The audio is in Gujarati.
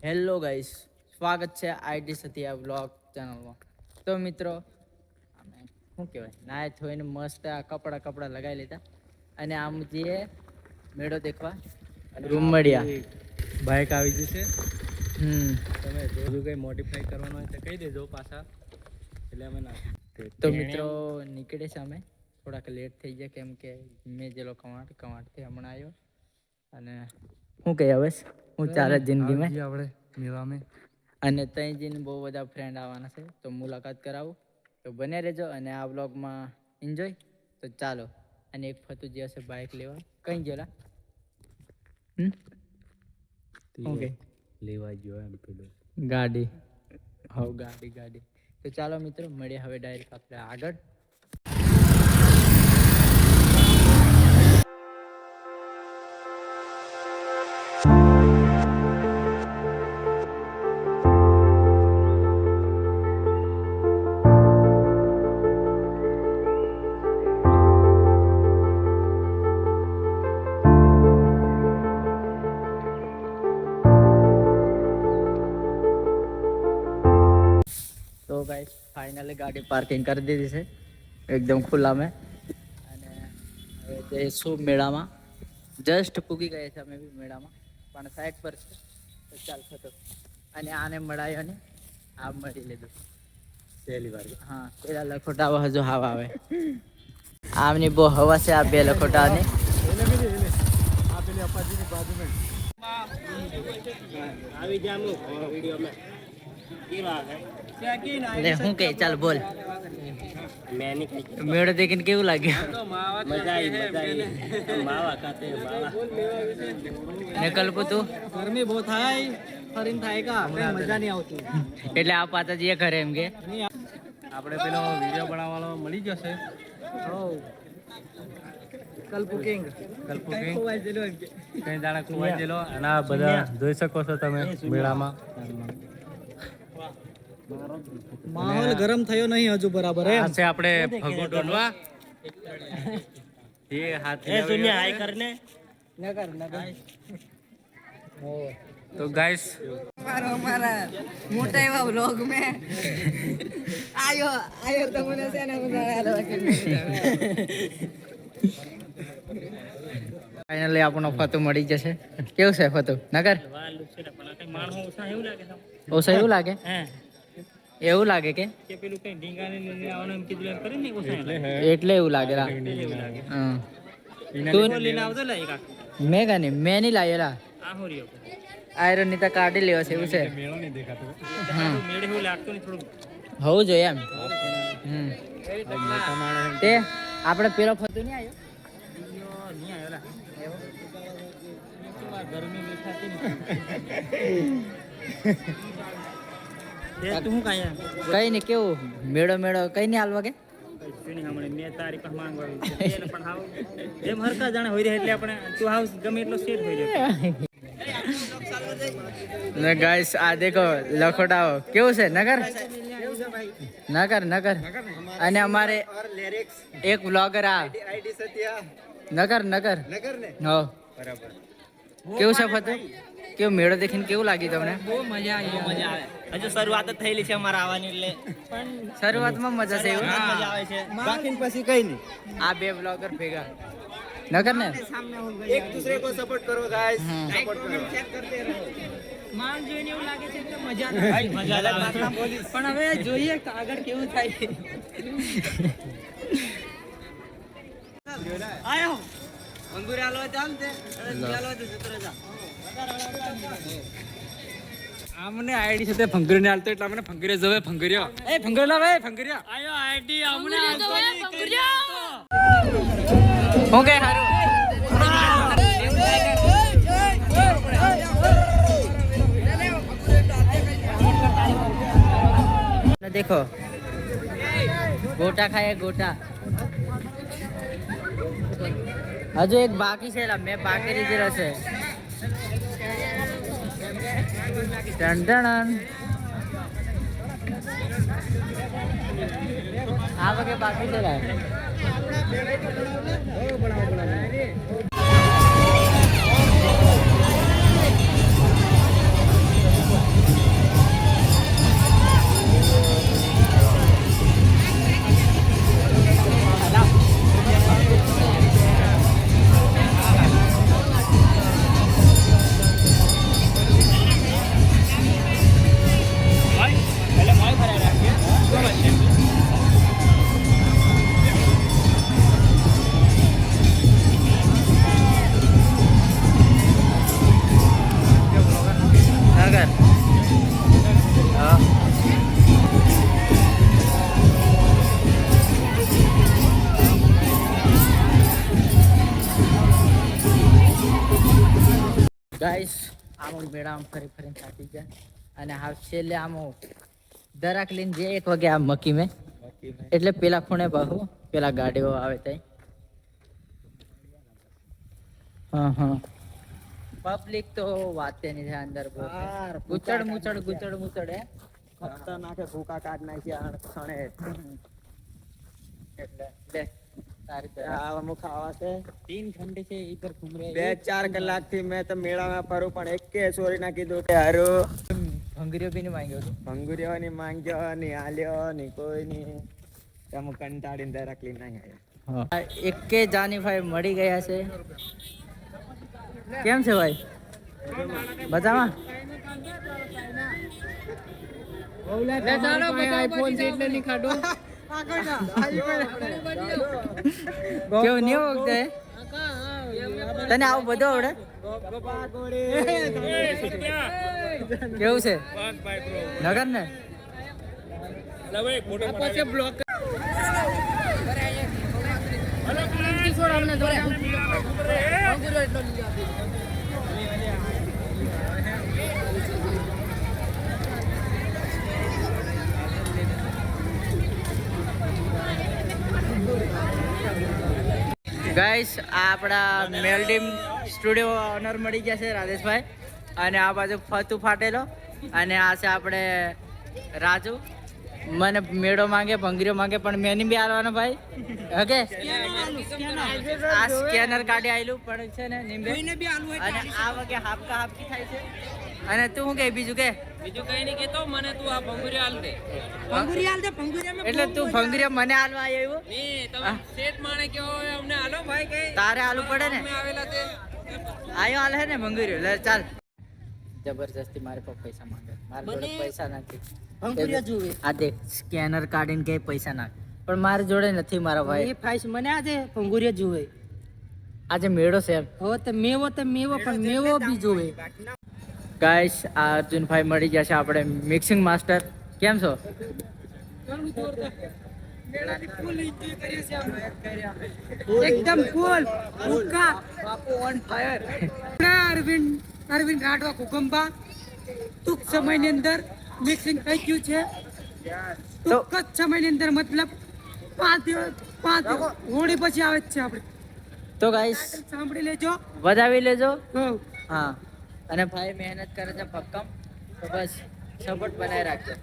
હેલો ગાઈસ, સ્વાગત છે આઈટી સતિયા બ્લોગ ચેનલમાં. તો મિત્રો અમે શું કહેવાય નાય થોઈને મસ્ત આ કપડા લગાવી લીધા અને આમ જઈએ મેળો દેખવા રૂમડિયા. બાઇક આવી ગઈ છે. તમે જો કંઈ મોડિફાઈ કરવાનું હોય તો કહી દેજો પાછા, એટલે અમે નાખી. તો મિત્રો નીકળે છે અમે થોડાક લેટ થઈ ગયા કેમ કે મેં જેલો કવાંટથી હમણાં આવ્યો. અને શું કહે હવે હું ચાલે જિંદગીમાં આપણે મેળામાં અને ત્યાં જઈને બહુ બધા ફ્રેન્ડ આવવાના છે તો મુલાકાત કરાવું. તો બને રહેજો અને આ વ્લોગમાં એન્જોય. તો ચાલો. અને એક ફતું જે હશે બાઇક લેવા કઈ ગયેલા ઓકે લેવા ગયો એમ પેલું ગાડી. હવ ગાડી. તો ચાલો મિત્રો મળીએ હવે ડાયરેક્ટ આપણે આગળ. તો ગાઈસ ફાઇનલી ગાડી પાર્કિંગ કરી દીધી છે એકદમ ખુલ્લા મેં. અને હવે જઈશું મેળામાં. જસ્ટ પૂગી ગયા છે અમે બી મેળામાં, પણ સાઈડ પર છે તો ચાલ થતો. અને આને મળાયો ને આ મળી લીધું પહેલી વાર. હા પેલા લખોટા હજુ હવા આવે. આમની બહુ હવા છે આ બે લખોટાની. આ પેલી અપાજીની બાજુમાં આવી જામું વિડીયોમાં શું કે ચાલ બોલ. મેળો દેખીને કેવું લાગ્યું? મજા આવી. માવા ખાતે ને કલ્પુ તું? ગરમી બહુ થાય, ફરીને થાય કા મજા નહીં આવતી. એટલે આ પાતાજી એ કરે એમ કે આપણે પેલો વિડીયો બનાવવાનો મળી જશે. કલ્પુ કિંગ કઈ દાડા ખોવાઈ ગયેલો અને આ બધા જોઈ શકો છો તમે મેળામાં. માહોલ ગરમ થયો નહીં હજુ બરાબર. આ છે આપણે ફગુ ડોલવા. એ હાથ એ દુનિયા હાઈ કરને નગર તો ગાઈસ हमारा मोटा एवा व्लॉग में आयो તમને છે ને ફાઇનલી આપણો ફતો મળી જશે. કેવું છે ફતો નગર? ઓછા એવું લાગે? એવું લાગે કે પેલું કઈ ઢીંગાને લઈને આવવાનું એમ કીધું એમ કરીને એટલે એવું લાગે. તું લઈને આવતો લે એક મેં કાની મેં નહીં લાયેલા. આ હો રહ્યો આયરન ની તો કાઢી લેવો છે એવું છે. મેળો નહીં દેખાતો. મેળે એવું લાગતું નહીં થોડું હોવું જોઈએ એમ. તે આપણે પેલો ફતો નહીં આવ્યો. નહીં આવ્યો ગરમી નહીં થતી ને તું શું કાંઈ કઈ નહીં કેવું મેળો કઈ નહીં હાલવા કે મેં તારી પાસે માંગવા પણ હાવ એમ હરકા જાણે હોય એટલે આપણે તું હાવ ગમે એટલો શેર થઈ જાય. ગાઈસ આ દેખો લખોટાઓ કેવું છે નગર. અને અમારે એક વ્લોગર આ નગર હો કેવું છે ફતું? કેવું મેળો દેખીને કેવું લાગ્યું તમને? બહુ મજા આવે. હજુ શરૂઆત જ થયેલી છે અમારા આવવાની એટલે શરૂઆતમાં મજા છે એવું. મજા આવે છે બાકી પછી કઈ નહીં. આ બે વ્લોગર ભેગા નગર ને એક દૂસરે કો સપોર્ટ કરો ગાઈસ. સપોર્ટ કરો. માલ જોઈને એવું લાગે છે કે મજા આવે. પણ હવે જોઈએ કે આગળ કેવું થાય. આયો અંગુર આલો ચાલતે ચાલો તો જતરે જા. આમને આઈડી સાથે ફંગરી ને આલતો એટલે અમને ફંગરી જવે ફંગરીયો એ ફંગરી લાવે ફંગરીયો આયો આઈડી અમને આલતો નહીં ફંગરીયો હું કે હારું देखो गोटा खाए गोटा. हजू एक बाकी છે મેં બાકી લીધી રહેશે. આ વખતે બાકી છે. ગાઈસ આમ મેળામાં ફરી ફરીને થાકી ગયા અને હાવ છેલ્લે આમ દરાક લઈને જે 1 વાગે આ મકી મેં એટલે પેલા ખૂણે બાહુ પેલા ગાડીઓ આવે ત્યાં હા હા પબ્લિક તો વાતે નહીં થાય અંદર બહુ ગુચડ મુચડ હે ખતરનાક નાખે ભૂકા કાઢ નાખ્યા ક્ષણે એટલે લે તારી તો અમુક ખાવા છે 3 ઘંटे से इधर घूम रहे 2-4 કલાક થી મેં તો મેળામાં ફરું પણ એકે સોરી ના કીધું કે હારો ભંગરીઓ બી નહીં માંગ્યો હતો ભંગુરીઓ ની માંગ્યો ની આલ્યો ની કોઈ ની તમે કંટાળીને દરાક લઈને નહીં આવ્યા એકે જાની ભાઈ મળી ગયા છે કેમ છે ભાઈ બતાવા કેવું નહીં વખતે તને આવું બધું આવડે કેવું છે નગર ને ગાઈસ આ આપણા મેલડીમ સ્ટુડિયો ઓનર મળી ગયા છે રાજેશભાઈ અને આ બાજુ ફતુ ફાટેલો અને આ છે આપણે રાજુ મને મેળો માંગે ભંગરીઓ માંગે પણ મેં નહીં બી આલવાનો ભાઈ ઓકે આ સ્કેનર કાઢી આવેલું પણ છે ને નિંબે અને આ વગે હાપકા હાપકી થાય છે અને તું શું કે બીજું કે બીજું કઈ નહીં કેતો મને તું આ ભંગુરી હાલ દે એટલે તું ભંગરીઓ મને આલવા આવ્યો નહીં તમે શેઠ માણે કે હોય અમને હાલો ભાઈ કઈ તારે આલુ પડે ને અમે આવેલા તે આયો હાલ હે ને ભંગરીઓ લે ચાલ જબરજસ્તી મારે પર પૈસા માંગે મારે જોડે પૈસા નથી ભંગરીઓ જુએ આ દેખ સ્કેનર કાઢીને કે પૈસા નાખ પણ મારી જોડે નથી મારા ભાઈ એ ફાઈસ મને આજે ભંગુરી જુએ આજે મેળો છે હવે તો મેવો પણ મેવો બી જોવે ગાઈસ આ અર્જુનભાઈ મળી ગયા છે આપણે મિક્સિંગ માસ્ટર કેમ છો એકદમ કુલ ઉકા બાપુ ઓન ફાયર અરવિંદ રાઠવા કુકંબા ટૂંક સમયની અંદર મિક્સિંગ થઈ ગયું છે ટૂંક જ સમયની અંદર મતલબ 5 હોળી પછી આવે જ છે આપણે તો ગાઈસ સાંભળી લેજો વધાવી લેજો હો હા અને ભાઈ મહેનત કરે છે ભક્કમ તો બસ સપોર્ટ બનાવી રાખજો